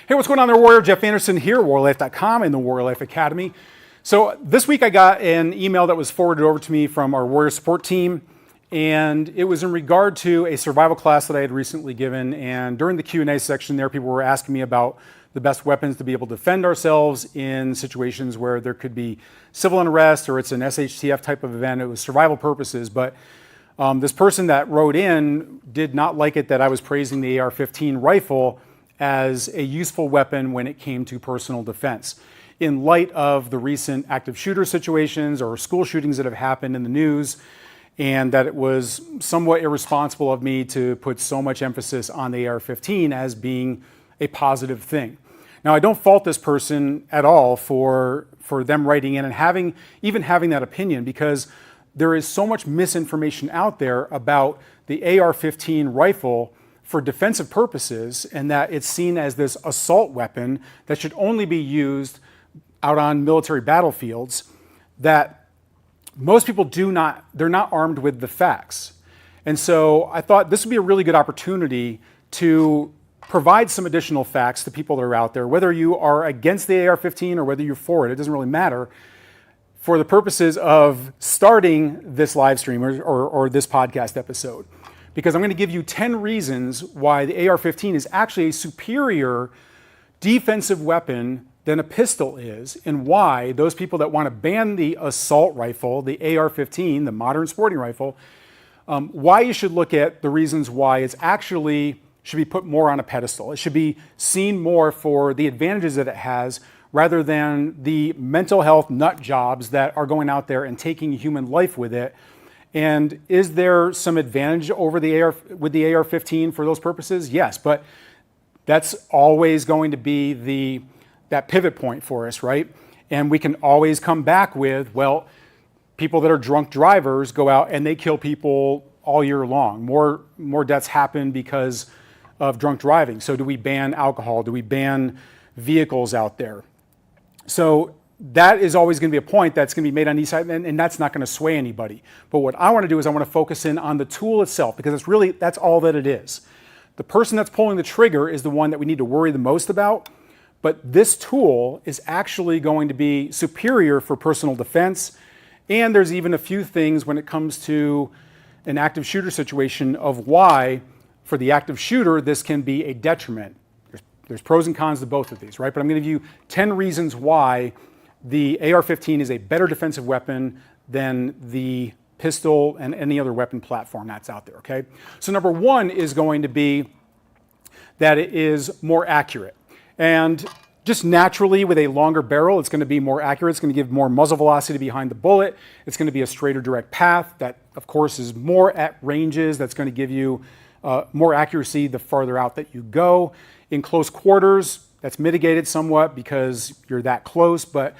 Hey, what's going on there, Warrior? Jeff Anderson here, warriorlife.com and the Warrior Life Academy. So this week I got an email that was forwarded over to me from our Warrior support team, and it was in regard to a survival class that I had recently given. And during the Q&A section there, people were asking me about the best weapons to be able to defend ourselves in situations where there could be civil unrest or it's an SHTF type of event. It was survival purposes, but this person that wrote in did not like it that I was praising the AR-15 rifle as a useful weapon when it came to personal defense. In light of the recent active shooter situations or school shootings that have happened in the news, and that it was somewhat irresponsible of me to put so much emphasis on the AR-15 as being a positive thing. Now, I don't fault this person at all for them writing in and even having that opinion, because there is so much misinformation out there about the AR-15 rifle for defensive purposes, and that it's seen as this assault weapon that should only be used out on military battlefields, that most people they're not armed with the facts. And so I thought this would be a really good opportunity to provide some additional facts to people that are out there, whether you are against the AR-15 or whether you're for it, it doesn't really matter, for the purposes of starting this live stream or this podcast episode. Because I'm going to give you 10 reasons why the AR-15 is actually a superior defensive weapon than a pistol is, and why those people that want to ban the assault rifle, the AR-15, the modern sporting rifle, why you should look at the reasons why it's actually should be put more on a pedestal. It should be seen more for the advantages that it has rather than the mental health nut jobs that are going out there and taking human life with it. And is there some advantage over the with the AR-15 for those purposes? Yes, but that's always going to be that pivot point for us, right? And we can always come back with, well, people that are drunk drivers go out and they kill people all year long. More deaths happen because of drunk driving. So do we ban alcohol? Do we ban vehicles out there? So that is always going to be a point that's going to be made on each side, and that's not going to sway anybody. But what I want to do is I want to focus in on the tool itself, because that's all that it is. The person that's pulling the trigger is the one that we need to worry the most about, but this tool is actually going to be superior for personal defense, and there's even a few things when it comes to an active shooter situation of why, for the active shooter, this can be a detriment. There's pros and cons to both of these, right? But I'm going to give you 10 reasons why the AR-15 is a better defensive weapon than the pistol and any other weapon platform that's out there, okay? So number one is going to be that it is more accurate. And just naturally, with a longer barrel, it's going to be more accurate. It's going to give more muzzle velocity behind the bullet. It's going to be a straighter direct path that, of course, is more at ranges. That's going to give you more accuracy the farther out that you go. In close quarters, that's mitigated somewhat because you're that close, but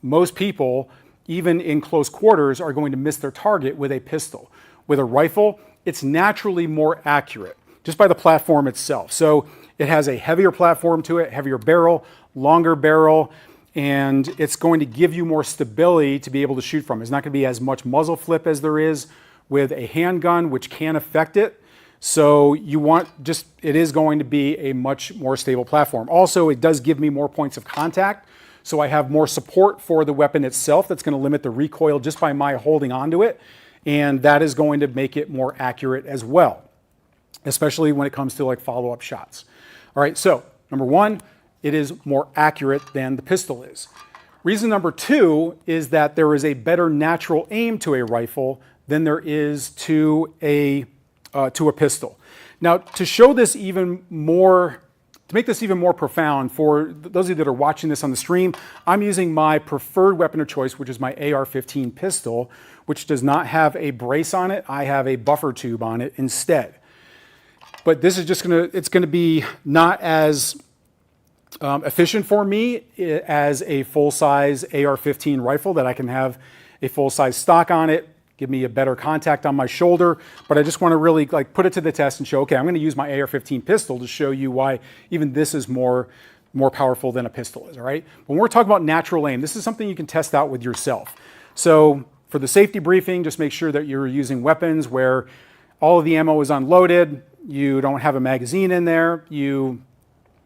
most people, even in close quarters, are going to miss their target with a pistol. With a rifle, it's naturally more accurate, just by the platform itself. So it has a heavier platform to it, heavier barrel, longer barrel, and it's going to give you more stability to be able to shoot from. It's not going to be as much muzzle flip as there is with a handgun, which can affect it. So it is going to be a much more stable platform. Also, it does give me more points of contact. So I have more support for the weapon itself that's going to limit the recoil just by my holding onto it. And that is going to make it more accurate as well, especially when it comes to like follow-up shots. All right, so number one, it is more accurate than the pistol is. Reason number two is that there is a better natural aim to a rifle than there is to a pistol. Now, to show this even more, to make this even more profound for those of you that are watching this on the stream, I'm using my preferred weapon of choice, which is my AR-15 pistol, which does not have a brace on it. I have a buffer tube on it instead. But this is it's gonna be not as efficient for me as a full-size AR-15 rifle, that I can have a full-size stock on it, give me a better contact on my shoulder, but I just want to really put it to the test and show, okay, I'm going to use my AR-15 pistol to show you why even this is more powerful than a pistol is, all right? When we're talking about natural aim, this is something you can test out with yourself. So for the safety briefing, just make sure that you're using weapons where all of the ammo is unloaded, you don't have a magazine in there, you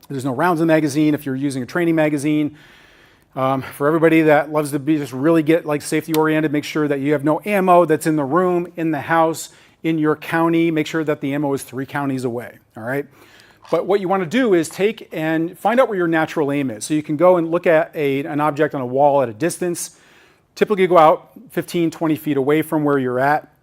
There's no rounds in the magazine if you're using a training magazine. For everybody that loves to just really get like safety oriented, make sure that you have no ammo that's in the room, in the house, in your county. Make sure that the ammo is 3 counties away, all right? But what you want to do is take and find out where your natural aim is. So you can go and look at an object on a wall at a distance, typically go out 15, 20 feet away from where you're at,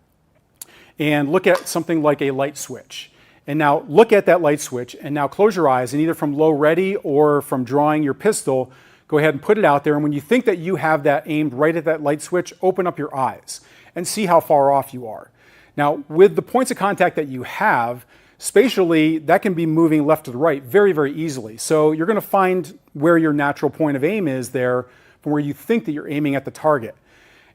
and look at something like a light switch. And now look at that light switch, and now close your eyes, and either from low ready or from drawing your pistol, go ahead and put it out there. And when you think that you have that aimed right at that light switch, open up your eyes and see how far off you are. Now, with the points of contact that you have, spatially, that can be moving left to the right very, very easily. So you're going to find where your natural point of aim is there from where you think that you're aiming at the target.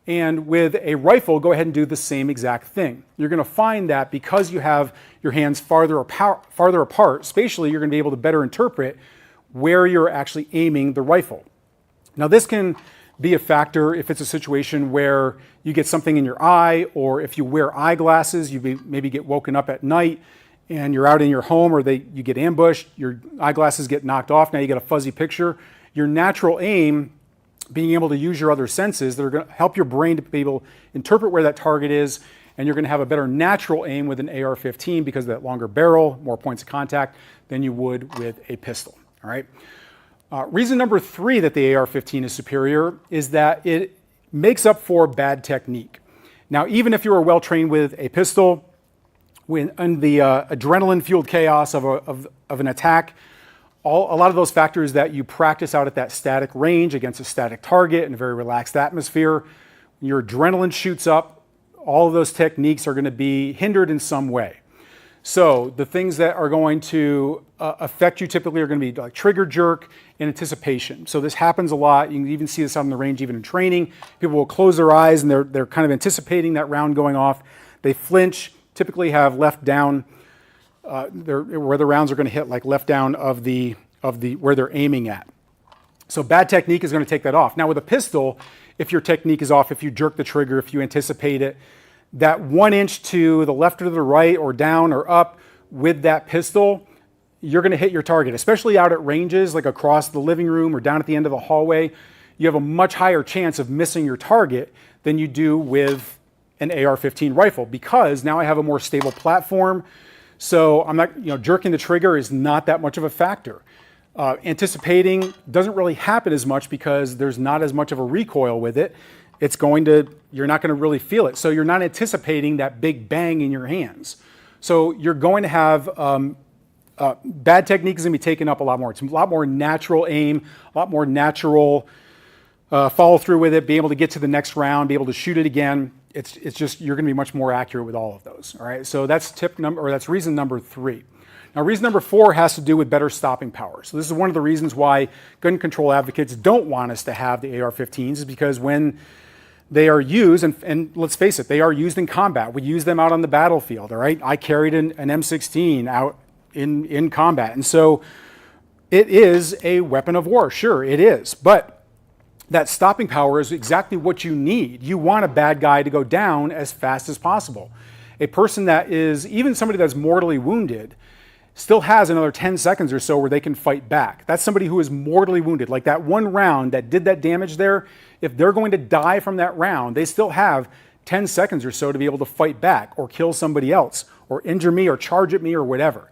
And with a rifle, go ahead and do the same exact thing. You're going to find that because you have your hands farther apart, spatially, you're going to be able to better interpret where you're actually aiming the rifle. Now, this can be a factor if it's a situation where you get something in your eye, or if you wear eyeglasses, you maybe get woken up at night and you're out in your home, or you get ambushed, your eyeglasses get knocked off, now you get a fuzzy picture. Your natural aim, being able to use your other senses that are going to help your brain to be able to interpret where that target is, and you're going to have a better natural aim with an AR-15 because of that longer barrel, more points of contact than you would with a pistol. All right. Reason number 3 that the AR-15 is superior is that it makes up for bad technique. Now, even if you are well trained with a pistol, in the adrenaline-fueled chaos of an attack, a lot of those factors that you practice out at that static range against a static target in a very relaxed atmosphere, your adrenaline shoots up, all of those techniques are going to be hindered in some way. So the things that are going to affect you typically are going to be like trigger jerk and anticipation. So this happens a lot. You can even see this out on the range, even in training. People will close their eyes and they're kind of anticipating that round going off. They flinch, typically have left down, where the rounds are going to hit, like left down of the where they're aiming at. So bad technique is going to take that off. Now with a pistol, if your technique is off, if you jerk the trigger, if you anticipate it, that 1 inch to the left or to the right or down or up with that pistol, you're going to hit your target, especially out at ranges like across the living room or down at the end of the hallway. You have a much higher chance of missing your target than you do with an AR-15 rifle, because now I have a more stable platform. So I'm not, jerking the trigger is not that much of a factor. Anticipating doesn't really happen as much because there's not as much of a recoil with it. You're not going to really feel it. So you're not anticipating that big bang in your hands. So you're going to have bad technique is going to be taken up a lot more. It's a lot more natural aim, a lot more natural follow through with it, be able to get to the next round, be able to shoot it again. It's just, you're going to be much more accurate with all of those. All right. So that's that's reason number 3. Now, reason number 4 has to do with better stopping power. So this is one of the reasons why gun control advocates don't want us to have the AR-15s, is because when they are used, and let's face it, they are used in combat. We use them out on the battlefield, all right? I carried an M16 out in combat. And so it is a weapon of war. Sure, it is. But that stopping power is exactly what you need. You want a bad guy to go down as fast as possible. A person that is, even somebody that's mortally wounded, still has another 10 seconds or so where they can fight back. That's somebody who is mortally wounded. Like that one round that did that damage there, if they're going to die from that round, they still have 10 seconds or so to be able to fight back or kill somebody else or injure me or charge at me or whatever.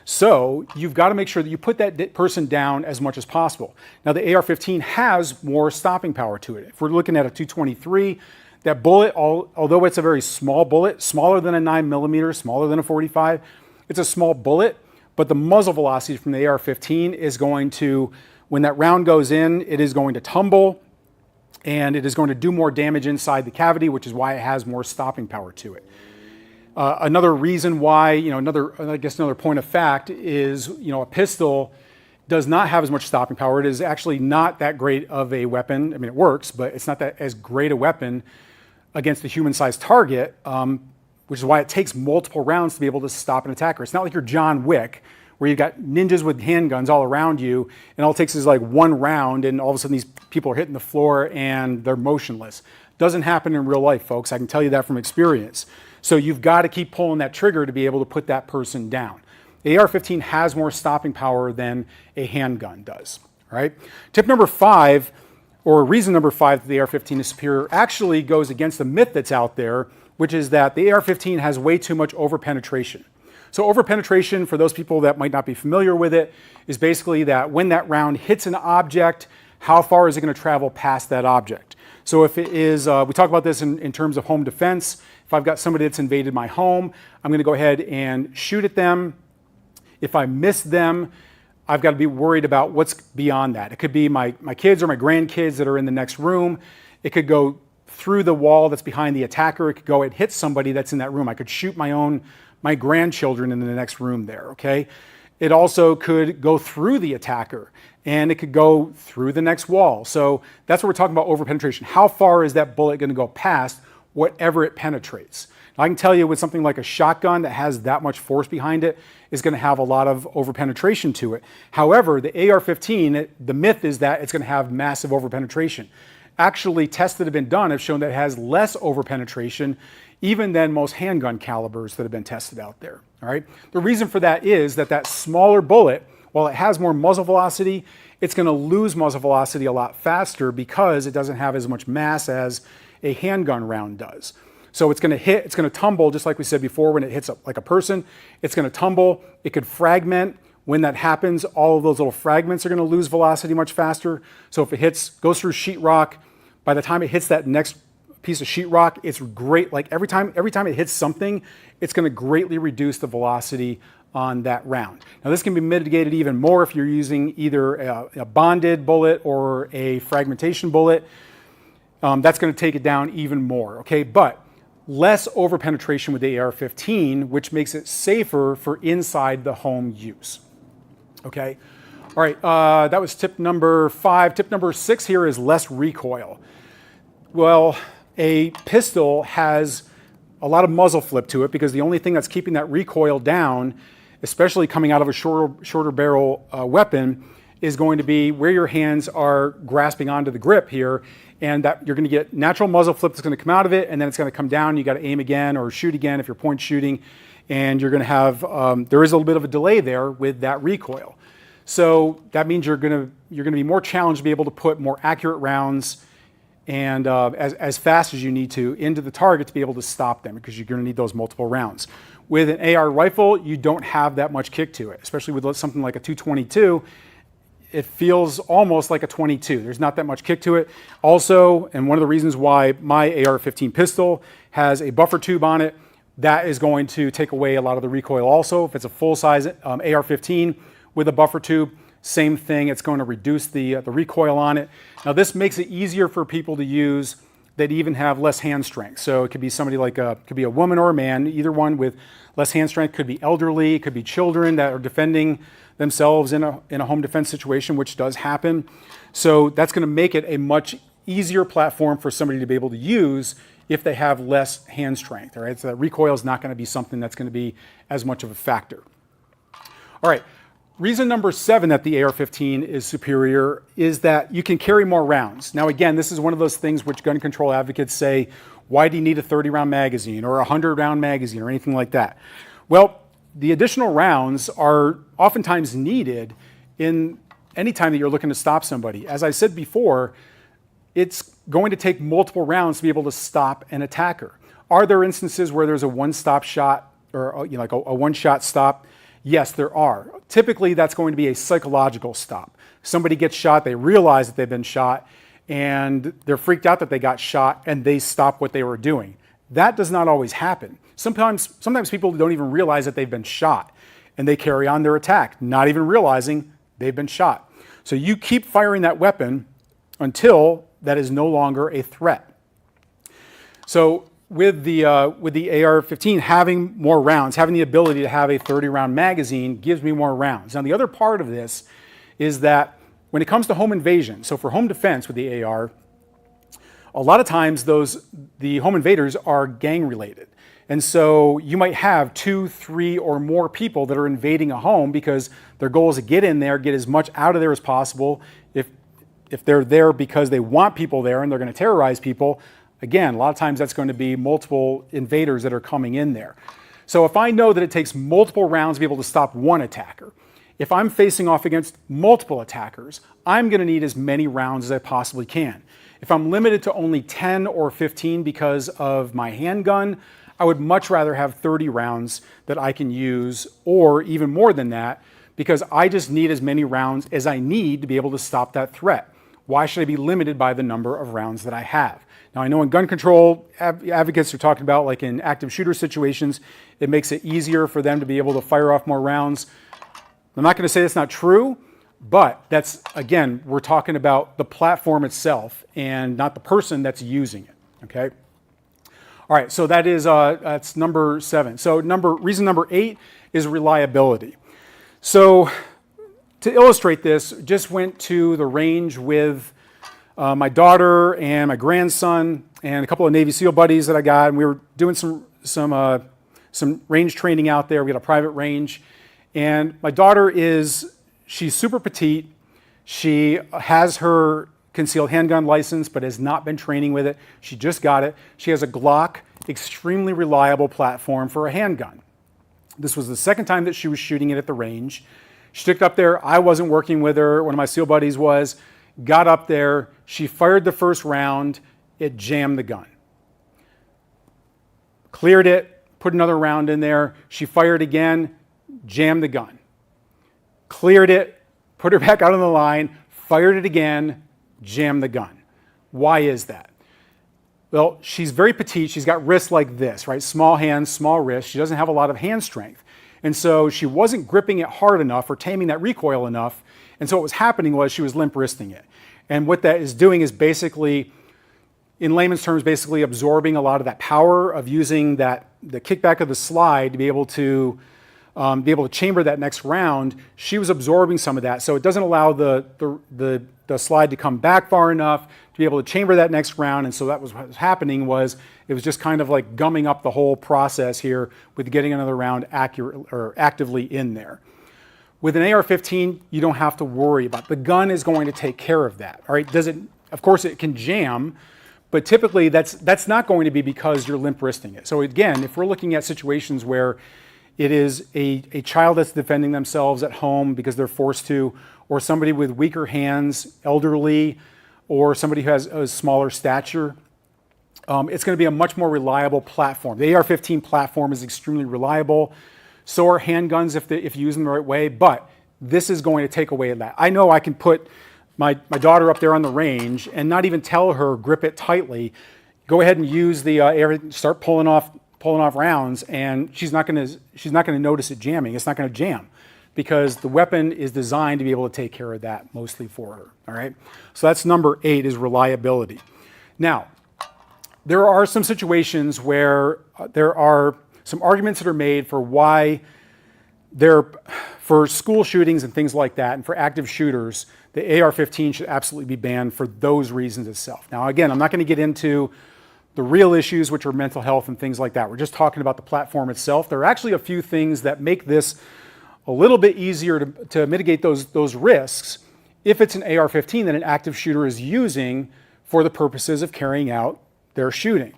So you've got to make sure that you put that person down as much as possible. Now the AR-15 has more stopping power to it. If we're looking at a 223, that bullet, although it's a very small bullet, smaller than a 9mm, smaller than a 45, it's a small bullet, but the muzzle velocity from the AR-15 is going to, when that round goes in, it is going to tumble and it is going to do more damage inside the cavity, which is why it has more stopping power to it. Another reason why, another point of fact is, a pistol does not have as much stopping power. It is actually not that great of a weapon. I mean, it works, but it's not that as great a weapon against a human-sized target, which is why it takes multiple rounds to be able to stop an attacker. It's not like you're John Wick, where you've got ninjas with handguns all around you, and all it takes is like one round, and all of a sudden these people are hitting the floor and they're motionless. Doesn't happen in real life, folks. I can tell you that from experience. So you've got to keep pulling that trigger to be able to put that person down. The AR-15 has more stopping power than a handgun does. All right. Tip number 5, or reason number 5 that the AR-15 is superior, actually goes against the myth that's out there, which is that the AR-15 has way too much overpenetration. So overpenetration, for those people that might not be familiar with it, is basically that when that round hits an object, how far is it going to travel past that object? So if it is, we talk about this in terms of home defense. If I've got somebody that's invaded my home, I'm going to go ahead and shoot at them. If I miss them, I've got to be worried about what's beyond that. It could be my kids or my grandkids that are in the next room. It could go through the wall that's behind the attacker. It could go and hit somebody that's in that room. I could shoot my grandchildren in the next room there, okay? It also could go through the attacker, and it could go through the next wall. So that's what we're talking about, overpenetration. How far is that bullet going to go past whatever it penetrates? Now, I can tell you with something like a shotgun that has that much force behind it is going to have a lot of overpenetration to it. However, the AR-15, the myth is that it's going to have massive overpenetration. Actually, tests that have been done have shown that it has less overpenetration even than most handgun calibers that have been tested out there. All right. The reason for that is that smaller bullet, while it has more muzzle velocity, it's going to lose muzzle velocity a lot faster because it doesn't have as much mass as a handgun round does. So it's going to hit, it's going to tumble, just like we said before, when it hits like a person, it's going to tumble. It could fragment. When that happens, all of those little fragments are going to lose velocity much faster. So if it goes through sheetrock, by the time it hits that next piece of sheetrock, it's great. Like every time it hits something, it's going to greatly reduce the velocity on that round. Now this can be mitigated even more if you're using either a bonded bullet or a fragmentation bullet. That's going to take it down even more, okay? But less overpenetration with the AR-15, which makes it safer for inside the home use, okay? All right, that was tip number 5. Tip number 6 here is less recoil. Well, a pistol has a lot of muzzle flip to it because the only thing that's keeping that recoil down, especially coming out of a shorter barrel weapon, is going to be where your hands are grasping onto the grip here, and that you're going to get natural muzzle flip that's going to come out of it, and then it's going to come down. You got to aim again or shoot again if you're point shooting, and you're going to have there is a little bit of a delay there with that recoil. So that means you're going to be more challenged to be able to put more accurate rounds and as fast as you need to into the target to be able to stop them, because you're going to need those multiple rounds. With an AR rifle, you don't have that much kick to it, especially with something like a 222. It feels almost like a 22. There's not that much kick to it. Also, and one of the reasons why my AR-15 pistol has a buffer tube on it, that is going to take away a lot of the recoil also. If it's a full-size AR-15 with a buffer tube, same thing, it's going to reduce the recoil on it. Now this makes it easier for people to use that even have less hand strength. So it could be somebody could be a woman or a man, either one with less hand strength, could be elderly, it could be children that are defending themselves in a home defense situation, which does happen. So that's going to make it a much easier platform for somebody to be able to use if they have less hand strength, all right? So that recoil is not going to be something that's going to be as much of a factor. All right. Reason number 7 that the AR-15 is superior is that you can carry more rounds. Now, again, this is one of those things which gun control advocates say, why do you need a 30-round magazine or a 100-round magazine or anything like that? Well, the additional rounds are oftentimes needed in any time that you're looking to stop somebody. As I said before, it's going to take multiple rounds to be able to stop an attacker. Are there instances where there's a one-stop shot or like a one-shot stop? Yes, there are. Typically, that's going to be a psychological stop. Somebody gets shot, they realize that they've been shot, and they're freaked out that they got shot, and they stop what they were doing. That does not always happen. Sometimes people don't even realize that they've been shot, and they carry on their attack, not even realizing they've been shot. So you keep firing that weapon until that is no longer a threat. So with the AR-15 having more rounds, having the ability to have a 30-round magazine gives me more rounds. Now, the other part of this is that when it comes to home invasion, so for home defense with the AR, a lot of times the home invaders are gang related. And so you might have 2, 3, or more people that are invading a home because their goal is to get in there, get as much out of there as possible. If they're there because they want people there and they're going to terrorize people, again, a lot of times that's going to be multiple invaders that are coming in there. So if I know that it takes multiple rounds to be able to stop one attacker, if I'm facing off against multiple attackers, I'm going to need as many rounds as I possibly can. If I'm limited to only 10 or 15 because of my handgun, I would much rather have 30 rounds that I can use, or even more than that, because I just need as many rounds as I need to be able to stop that threat. Why should I be limited by the number of rounds that I have? Now, I know in gun control, advocates are talking about, like in active shooter situations, it makes it easier for them to be able to fire off more rounds. I'm not going to say that's not true, but that's, again, we're talking about the platform itself and not the person that's using it, okay? All right, so that's number 7. So reason number 8 is reliability. So to illustrate this, just went to the range with my daughter and my grandson and a couple of Navy SEAL buddies that I got, and we were doing some range training out there. We got a private range, and my daughter she's super petite. She has her concealed handgun license, but has not been training with it. She just got it. She has a Glock, extremely reliable platform for a handgun. This was the second time that she was shooting it at the range. She took it up there. I wasn't working with her. One of my SEAL buddies was. Got up there. She fired the first round. It jammed the gun. Cleared it. Put another round in there. She fired again. Jammed the gun. Cleared it. Put her back out on the line. Fired it again. Jammed the gun. Why is that? Well, she's very petite. She's got wrists like this, right? Small hands, small wrists. She doesn't have a lot of hand strength. And so she wasn't gripping it hard enough or taming that recoil enough. And so what was happening was she was limp wristing it. And what that is doing is basically, in layman's terms, basically absorbing a lot of that power of using the kickback of the slide to be able to chamber that next round. She was absorbing some of that. So it doesn't allow the slide to come back far enough to be able to chamber that next round. And so that was what was happening, was it was just kind of like gumming up the whole process here with getting another round actively in there. With an AR-15, you don't have to worry about it. The gun is going to take care of that. All right. Of course it can jam, but typically that's not going to be because you're limp wristing it. So again, if we're looking at situations where it is a child that's defending themselves at home because they're forced to, or somebody with weaker hands, elderly, or somebody who has a smaller stature, it's going to be a much more reliable platform. The AR-15 platform is extremely reliable. So are handguns if you use them the right way, but this is going to take away that. I know I can put my daughter up there on the range and not even tell her grip it tightly. Go ahead and use the start pulling off rounds, and she's not going to notice it jamming. It's not going to jam because the weapon is designed to be able to take care of that mostly for her. All right. So that's number 8, is reliability. Now, there are some situations where there are some arguments that are made for why for school shootings and things like that, and for active shooters, the AR-15 should absolutely be banned for those reasons itself. Now, again, I'm not going to get into the real issues, which are mental health and things like that. We're just talking about the platform itself. There are actually a few things that make this a little bit easier to mitigate those risks if it's an AR-15 that an active shooter is using for the purposes of carrying out their shooting.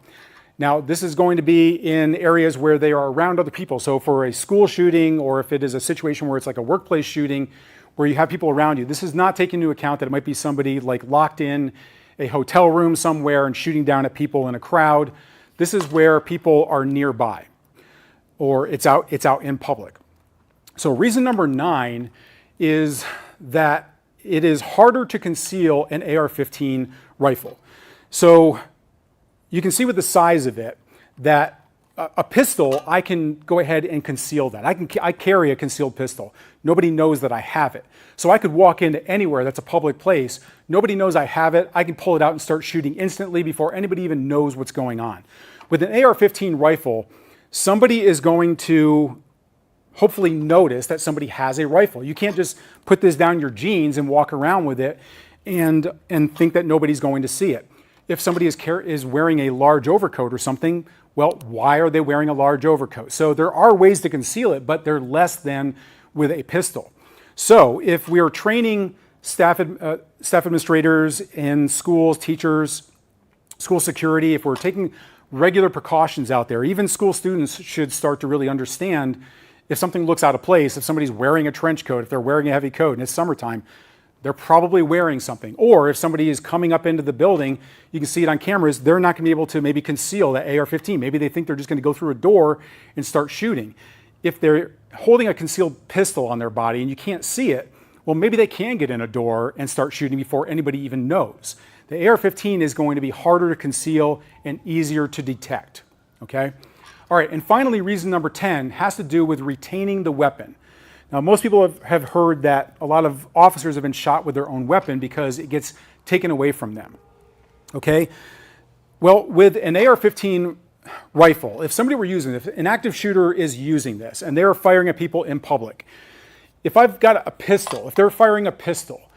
Now, this is going to be in areas where they are around other people. So for a school shooting, or if it is a situation where it's like a workplace shooting where you have people around you, this is not taking into account that it might be somebody like locked in a hotel room somewhere and shooting down at people in a crowd. This is where people are nearby, or it's out in public. So reason number 9 is that it is harder to conceal an AR-15 rifle. So you can see with the size of it that a pistol, I can go ahead and conceal that. I carry a concealed pistol. Nobody knows that I have it. So I could walk into anywhere that's a public place. Nobody knows I have it. I can pull it out and start shooting instantly before anybody even knows what's going on. With an AR-15 rifle, somebody is going to hopefully notice that somebody has a rifle. You can't just put this down your jeans and walk around with it and think that nobody's going to see it. If somebody is wearing a large overcoat or something, well, why are they wearing a large overcoat? So there are ways to conceal it, but they're less than with a pistol. So if we are training staff administrators in schools, teachers, school security, if we're regular precautions out there. Even school students should start to really understand if something looks out of place, if somebody's wearing a trench coat, if they're wearing a heavy coat and it's summertime, they're probably wearing something. Or if somebody is coming up into the building, you can see it on cameras, they're not going to be able to maybe conceal that AR-15. Maybe they think they're just going to go through a door and start shooting. If they're holding a concealed pistol on their body and you can't see it, well, maybe they can get in a door and start shooting before anybody even knows. The AR-15 is going to be harder to conceal and easier to detect, okay? All right, and finally, reason number 10 has to do with retaining the weapon. Now, most people have heard that a lot of officers have been shot with their own weapon because it gets taken away from them, okay? Well, with an AR-15 rifle, if somebody were using it, if an active shooter is using this and they're firing at people in public, if I've got a pistol, if they're firing a pistol,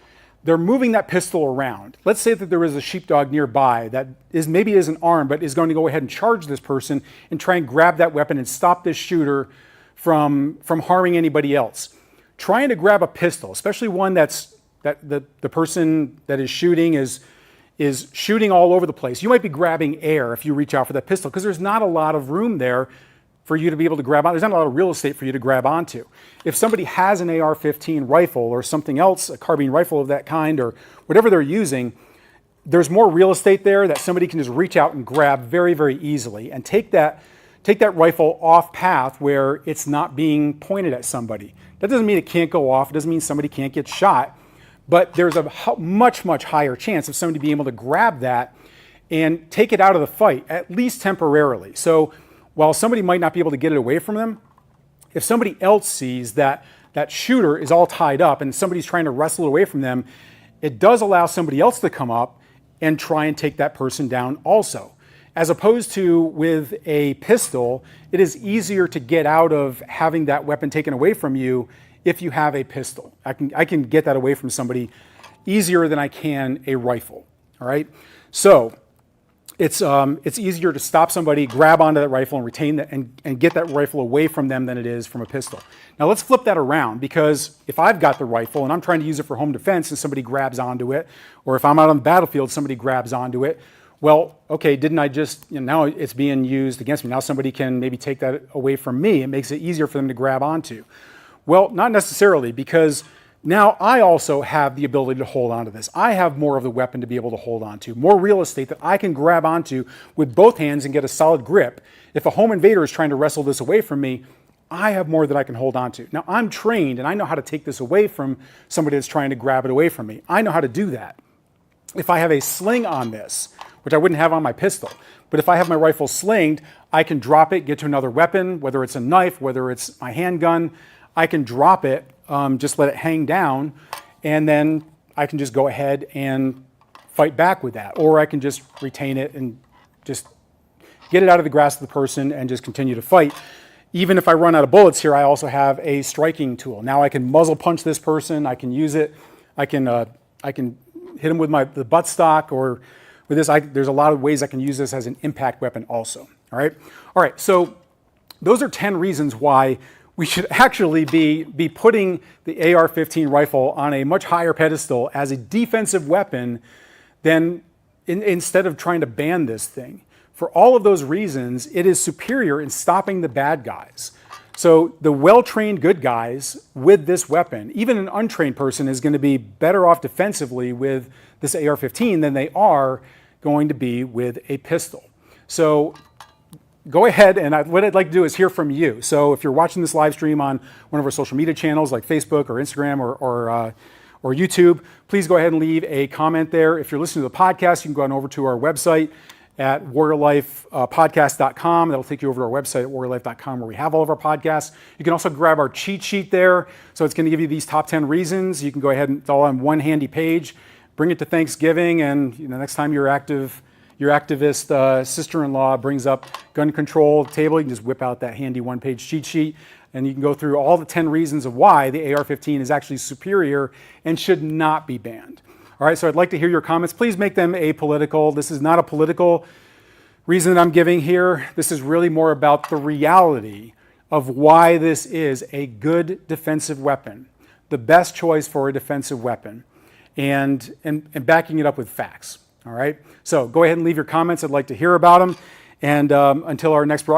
they're moving that pistol around. Let's say that there is a sheepdog nearby that maybe isn't armed, but is going to go ahead and charge this person and try and grab that weapon and stop this shooter from harming anybody else. Trying to grab a pistol, especially one that the person that is shooting is shooting all over the place. You might be grabbing air if you reach out for that pistol because there's not a lot of room there for you to be able to grab on. There's not a lot of real estate for you to grab onto. If somebody has an AR-15 rifle or something else, a carbine rifle of that kind or whatever they're using, there's more real estate there that somebody can just reach out and grab very, very easily and take that rifle off path where it's not being pointed at somebody. That doesn't mean it can't go off. It doesn't mean somebody can't get shot, but there's a much, much higher chance of somebody being able to grab that and take it out of the fight, at least temporarily. So while somebody might not be able to get it away from them, if somebody else sees that that shooter is all tied up and somebody's trying to wrestle it away from them, it does allow somebody else to come up and try and take that person down also. As opposed to with a pistol, it is easier to get out of having that weapon taken away from you if you have a pistol. I can get that away from somebody easier than I can a rifle, all right? So it's easier to stop somebody, grab onto that rifle and retain that and get that rifle away from them than it is from a pistol. Now let's flip that around, because if I've got the rifle and I'm trying to use it for home defense and somebody grabs onto it, or if I'm out on the battlefield, somebody grabs onto it, well, okay, didn't I just, now it's being used against me. Now somebody can maybe take that away from me. It makes it easier for them to grab onto. Well, not necessarily, because now I also have the ability to hold onto this. I have more of the weapon to be able to hold onto, more real estate that I can grab onto with both hands and get a solid grip. If a home invader is trying to wrestle this away from me, I have more that I can hold onto. Now I'm trained and I know how to take this away from somebody that's trying to grab it away from me. I know how to do that. If I have a sling on this, which I wouldn't have on my pistol, but if I have my rifle slinged, I can drop it, get to another weapon, whether it's a knife, whether it's my handgun, I can drop it, just let it hang down, and then I can just go ahead and fight back with that. Or I can just retain it and just get it out of the grasp of the person and just continue to fight. Even if I run out of bullets here, I also have a striking tool. Now I can muzzle punch this person, I can use it, I can hit him with the buttstock, or with this, there's a lot of ways I can use this as an impact weapon also, all right? So those are 10 reasons why we should actually be putting the AR-15 rifle on a much higher pedestal as a defensive weapon than instead of trying to ban this thing. For all of those reasons, it is superior in stopping the bad guys. So the well-trained good guys with this weapon, even an untrained person is going to be better off defensively with this AR-15 than they are going to be with a pistol. So go ahead, and what I'd like to do is hear from you. So if you're watching this live stream on one of our social media channels like Facebook or Instagram or YouTube, please go ahead and leave a comment there. If you're listening to the podcast, you can go on over to our website at warriorlifepodcast.com. That'll take you over to our website at warriorlife.com, where we have all of our podcasts. You can also grab our cheat sheet there. So it's going to give you these top 10 reasons. You can go ahead and it's all on one handy page. Bring it to Thanksgiving, and next time your activist sister-in-law brings up gun control table, you can just whip out that handy one-page cheat sheet, and you can go through all the 10 reasons of why the AR-15 is actually superior and should not be banned. All right, so I'd like to hear your comments. Please make them apolitical. This is not a political reason that I'm giving here. This is really more about the reality of why this is a good defensive weapon, the best choice for a defensive weapon, and backing it up with facts. All right, so go ahead and leave your comments. I'd like to hear about them. And until our next broadcast,